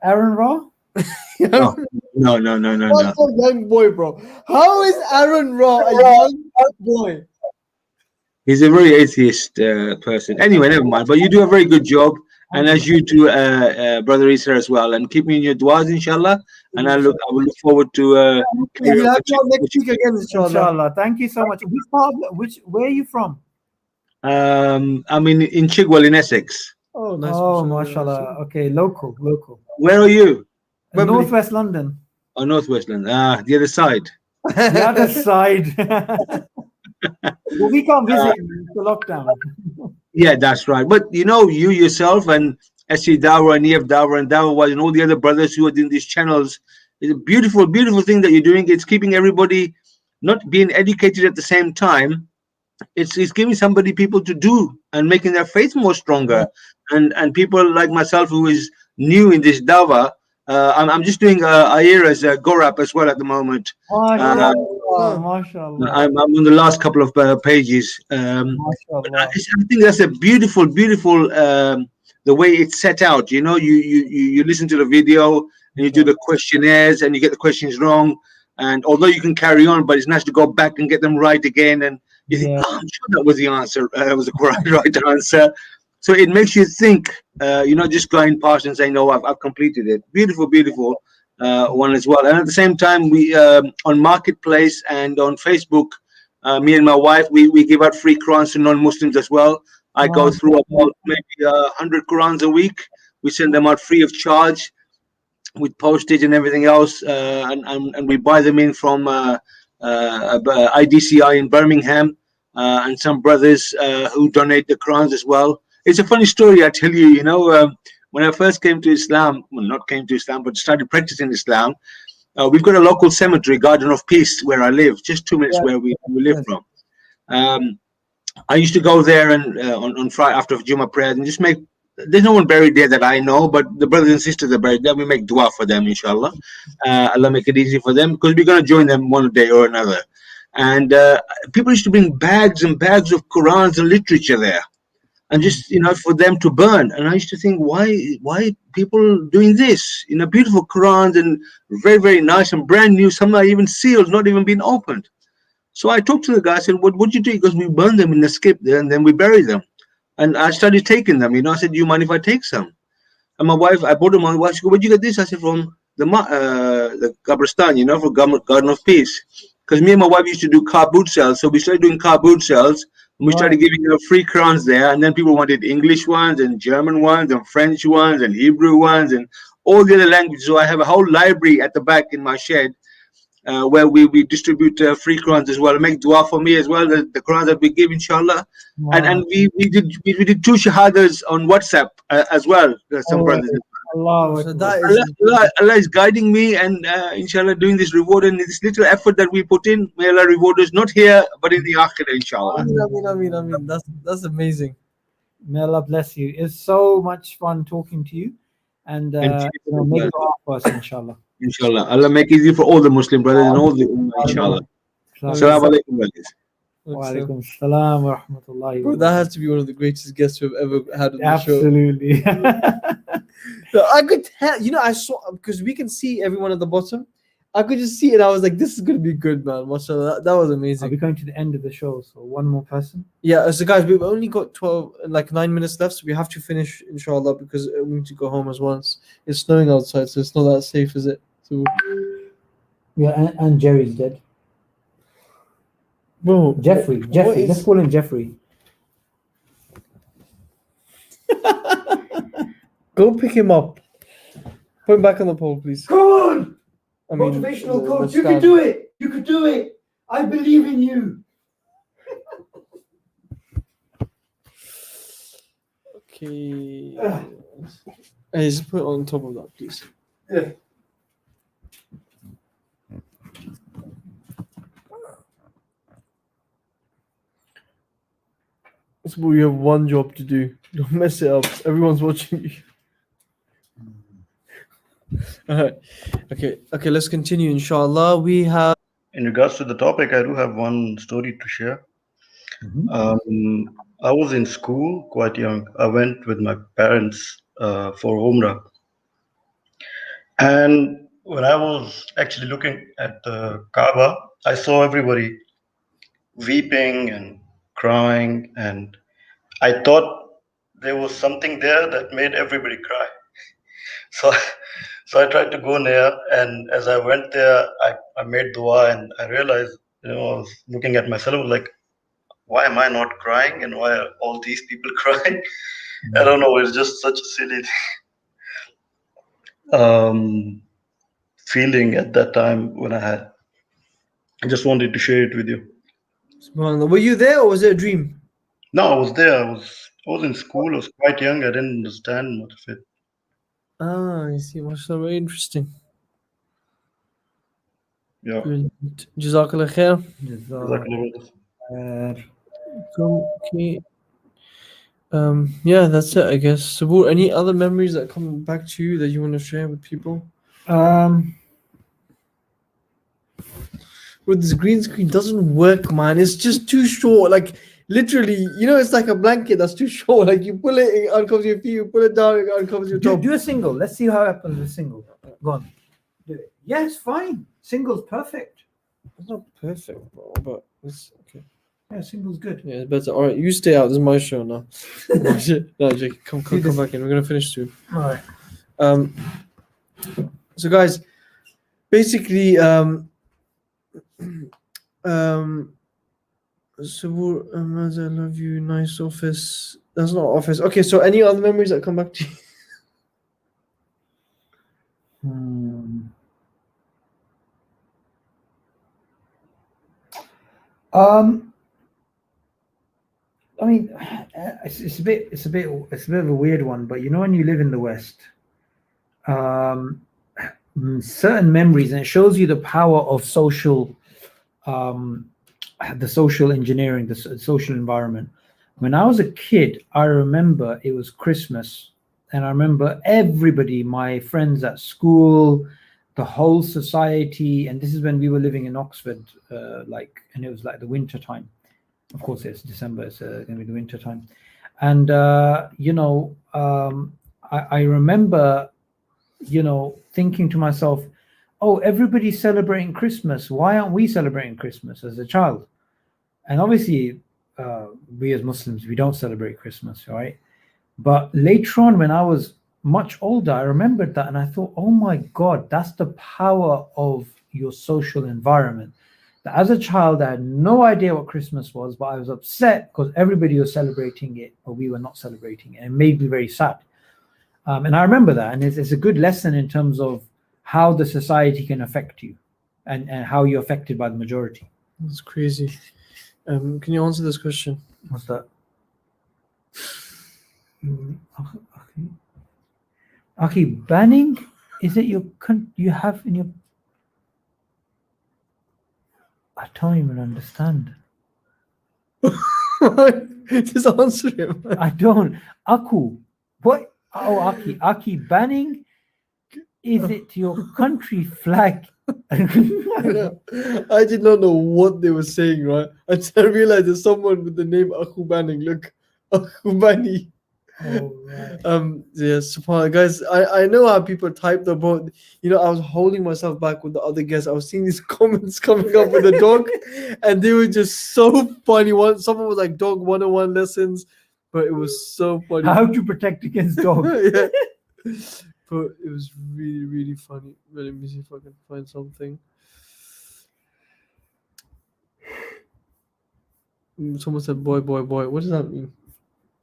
Aaron Ra? No. What's a young boy, bro? How is Aaron Ra a young boy? He's a very atheist person. Anyway, never mind. But you do a very good job, and as you do, Brother Isa as well. And keep me in your du'as, inshallah. And I will look forward to. We'll have you on next week again, inshallah. Inshallah. Thank you so much. Where are you from? I'm in Chigwell in Essex. Oh, nice. Oh, mashallah. Okay, local. Where are you? Northwest London. Oh, Northwest London. The other side. The other side. Well, we can't visit. It's a lockdown. Yeah, that's right. But you yourself and SC Dawah and EF Dawah and Dawah Wise and all the other brothers who are doing these channels, it's a beautiful, beautiful thing that you're doing. It's keeping everybody not being educated at the same time. It's giving people to do and making their faith more stronger. And people like myself who is new in this Dawah, I'm just doing Ayera's Gorap as well at the moment. Mashallah. I'm on the last couple of pages. I think that's a beautiful, beautiful the way it's set out. You listen to the video and you do the questionnaires and you get the questions wrong. And although you can carry on, but it's nice to go back and get them right again. And you think, I'm sure that was the answer. That was the right answer. So it makes you think. You're not just going past and saying, "No, I've completed it." Beautiful, beautiful one as well. And at the same time, we on Marketplace and on Facebook, me and my wife, we give out free Qurans to non-Muslims as well. I go through about maybe 100 Qurans a week. We send them out free of charge with postage and everything else, and we buy them in from IDCI in Birmingham, and some brothers who donate the Qurans as well. It's a funny story, I tell you. When I first came to Islam, well, not came to Islam, but started practicing Islam, we've got a local cemetery, Garden of Peace, where I live, just 2 minutes where we live from. I used to go there and on Friday after Jummah prayer and just make there's no one buried there that I know, but the brothers and sisters are buried there. We make dua for them, inshallah. Allah make it easy for them, because we're going to join them one day or another. And people used to bring bags and bags of Qurans and literature there, and just for them to burn. And I used to think, why people doing this? Beautiful Qurans, and very, very nice and brand new. Some are even sealed, not even been opened. So I talked to the guy. I said, what you do? He goes, we burn them in the skip there, and then we bury them. And I started taking them. I said, do you mind if I take some? And my wife, I bought them. My wife, she goes, where'd you get this? I said, from the Qabristan, for Garden of Peace. Because me and my wife used to do car boot sales. So we started doing car boot sales. And we started giving free Qurans there. And then people wanted English ones and German ones and French ones and Hebrew ones and all the other languages. So I have a whole library at the back in my shed, where we distribute free Qurans as well. Make dua for me as well, the Qurans that we give, inshallah. Wow. And we did 2 shahadas on WhatsApp as well. Some brothers. Allah, so that Allah is guiding me, and inshallah doing this reward and this little effort that we put in. May Allah reward us, not here but in the akhirah, inshallah. Ameen. That's amazing. May Allah bless you. It's so much fun talking to you, and make dua for us, inshallah. Inshallah, Allah make it easy for all the Muslim brothers and all the ummah, inshallah. Assalamu alaikum, brothers. Wa alaikum salam wa rahmatullahi. Bro, that has to be one of the greatest guests we've ever had on the Absolutely. show. So I could tell, I saw, because we can see everyone at the bottom. I could just see it. I was like, this is going to be good, man. Mashallah, that was amazing. Are we going to the end of the show? So one more person? Yeah, so guys, we've only got 9 minutes left. So we have to finish, inshallah, because we need to go home as once. It's snowing outside, so it's not that safe, is it? So, yeah, and Jerry's dead. Bro, Jeffrey. Let's call him Jeffrey. Go pick him up. Put him back on the pole, please. Come on! I mean, motivational coach. You can do it. You can do it. I believe in you. Okay. Hey, just put it on top of that, please. Yeah. So you have one job to do. Don't mess it up. Everyone's watching you. Alright. Okay, let's continue, inshallah. We have, In regards to the topic, I do have one story to share. I was in school quite young. I went with my parents for Umrah. And when I was actually looking at the Kaaba, I saw everybody weeping and crying, and I thought there was something there that made everybody cry. So I tried to go near, and as I went there, I made dua, and I realized, I was looking at myself like, why am I not crying, and why are all these people crying? I don't know. It's just such a silly feeling at that time when I had. I just wanted to share it with you. SubhanAllah. Were you there or was it a dream? No, I was there. I was in school. I was quite young. I didn't understand much of it. Ah, I see. Mashallah, very interesting. Yeah. Brilliant. Jazakallah khair. Okay. Yeah, that's it, I guess. So, any other memories that come back to you that you want to share with people? With this green screen doesn't work, man. It's just too short. Like literally, it's like a blanket that's too short. Like you pull it, it uncovers your feet. You pull it down, it uncovers your top. Do a single. Let's see how it happens with single. Go on. Do it. Yes, fine. Single's perfect. It's not perfect, bro, but it's okay. Yeah, single's good. Yeah, it's better. All right, you stay out. This is my show now. No, Jake, come back in. We're gonna finish soon. All right. So guys, basically, so I love you. Nice office. That's not office. Okay, so any other memories that come back to you? I mean, it's a bit of a weird one, but when you live in the West, certain memories, and it shows you the power of social, the social engineering, the social environment. When I was a kid, I remember it was Christmas, and I remember everybody, my friends at school, the whole society, and this is when we were living in Oxford, and it was like the winter time. Of course, it's December, it's going to be the winter time. And, I remember, thinking to myself, oh, everybody's celebrating Christmas. Why aren't we celebrating Christmas as a child? And obviously, we as Muslims, we don't celebrate Christmas, right? But later on, when I was much older, I remembered that and I thought, oh my God, that's the power of your social environment. That as a child, I had no idea what Christmas was, but I was upset because everybody was celebrating it, but we were not celebrating it. And it made me very sad. And I remember that. And it's a good lesson in terms of how the society can affect you and how you're affected by the majority. That's crazy. Can you answer this question? What's that? Okay, banning, is it you have in your... I don't even understand. Just answer him. I don't. Aku, what? Oh, Aki, banning, is it your country flag? I did not know what they were saying, right? Until I realized there's someone with the name Aku Banning. Look, Aku Bani. Oh, right. Yes, subhanAllah. Guys, I know how people type the boat. I was holding myself back with the other guests. I was seeing these comments coming up with the dog, and they were just so funny. Someone was like dog 101 lessons, but it was so funny. How to protect against dogs. Yeah. But it was really, really funny. Let me see if I can find something. Someone said boy, boy, boy. What does that mean?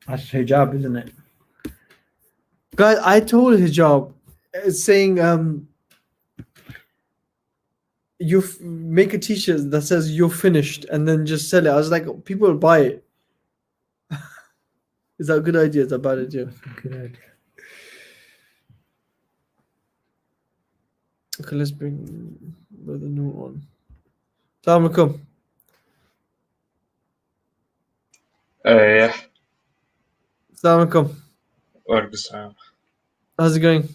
That's hijab, isn't it? Guys, I told hijab. It's saying you make a t-shirt that says you're finished and then just sell it. I was like, people will buy it. Is that a good idea? Is that a bad idea? Good idea. Okay, let's bring the new one. Assalamu alaikum. Yeah. Assalamu alaikum. Walaikum. How's it going?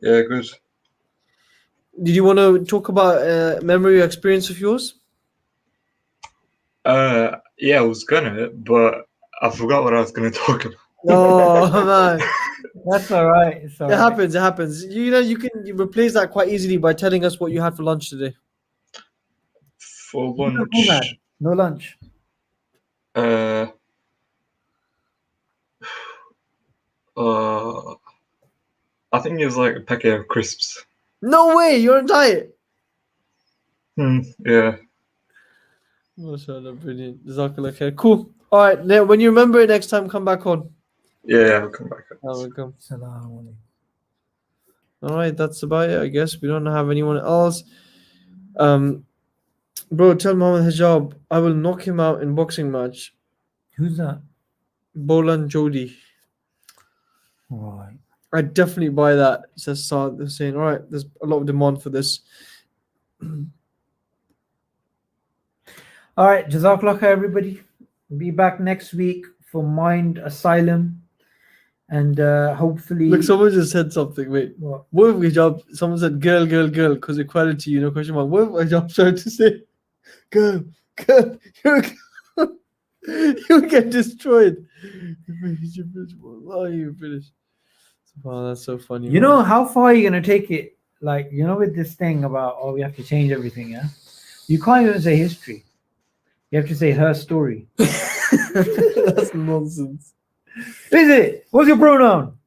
Yeah, good. Did you want to talk about memory or experience of yours? Yeah, I was gonna, but I forgot what I was gonna talk about. Oh man, That's all right. It's all it right. happens. It happens. You can replace that quite easily by telling us what you had for lunch today. For lunch, No lunch. I think it was like a packet of crisps. No way, you're on diet. Yeah. MashaAllah, brilliant. Jazakallah khair. Cool. All right, now when you remember it next time, come back on. Yeah, I'll come back. Welcome. Assalamu alaikum. All right, that's about it. I guess we don't have anyone else. Bro, tell Muhammad Hijab I will knock him out in boxing match. Who's that? Bolan Jodi. Right. I definitely buy that, says Saad Hussein. All right, there's a lot of demand for this. All right, Jazakallah khair, everybody. Be back next week for Mind Asylum. And hopefully... Look, someone just said something. Wait. What? What if Hijab, someone said girl, girl, girl, because equality, question mark. What if Hijab started to say girl, girl, you get destroyed. You finish. Wow, that's so funny. You know, how far are you going to take it? Like, with this thing about, we have to change everything, yeah? You can't even say history. You have to say her story. That's nonsense. Is it? What's your pronoun?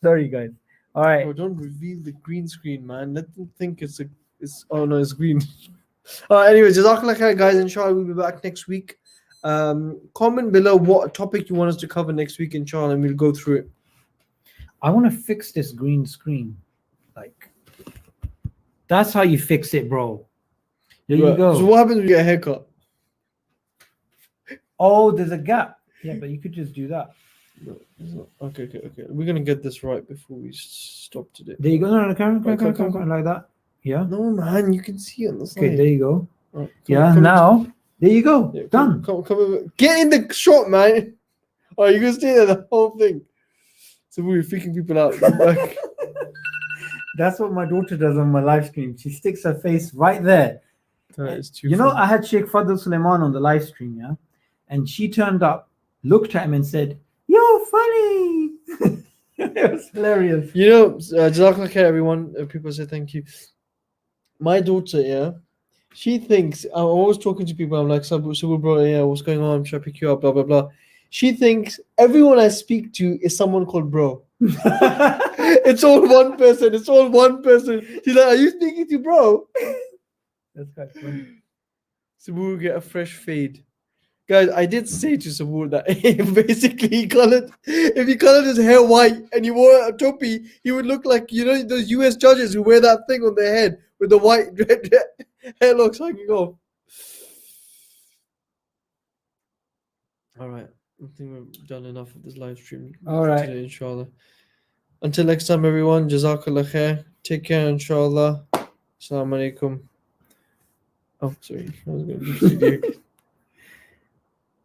Sorry, guys. All right. Oh, don't reveal the green screen, man. Let them think it's oh no, it's green. Anyways, Jazakallah khair, guys. Inshallah, we'll be back next week. Comment below what topic you want us to cover next week, inshallah, and we'll go through it. I want to fix this green screen. Like, that's how you fix it, bro. There you go. So what happens when you get a haircut? Oh, there's a gap. Yeah, but you could just do that. No, it's not. Okay. We're gonna get this right before we stop today. There you go. No, come Okay. like that. Yeah. No, man, you can see on the side. Okay, there you go. Right, Yeah. come Now There you go. Yeah, Done. Come, get in the shot, man. Oh, you're gonna stay there the whole thing. So we're freaking people out. Like, That's what my daughter does on my live stream. She sticks her face right there. that is too You know, funny. I had Sheikh Fadl Suleiman on the live stream, yeah? And she turned up, looked at him and said, "You're funny." It was hilarious. You know, Jazakallah khair, everyone. People say thank you. My daughter, yeah, she thinks I'm always talking to people. I'm like, Sabu, bro, yeah, what's going on? Should I pick you up? Blah blah blah. She thinks everyone I speak to is someone called bro. It's all one person. It's all one person. She's like, "Are you speaking to bro?" That's quite funny. Sabu get a fresh fade. Guys, I did say to Sabur that basically if he colored his hair white and he wore a topi, he would look like, you know, those US judges who wear that thing on their head with the white hair locks hanging off. All right. I think we've done enough of this live stream. All right. Today, inshallah. Until next time, everyone. Jazakallah khair. Take care, inshallah. Assalamu alaikum. Oh, sorry. I was going to do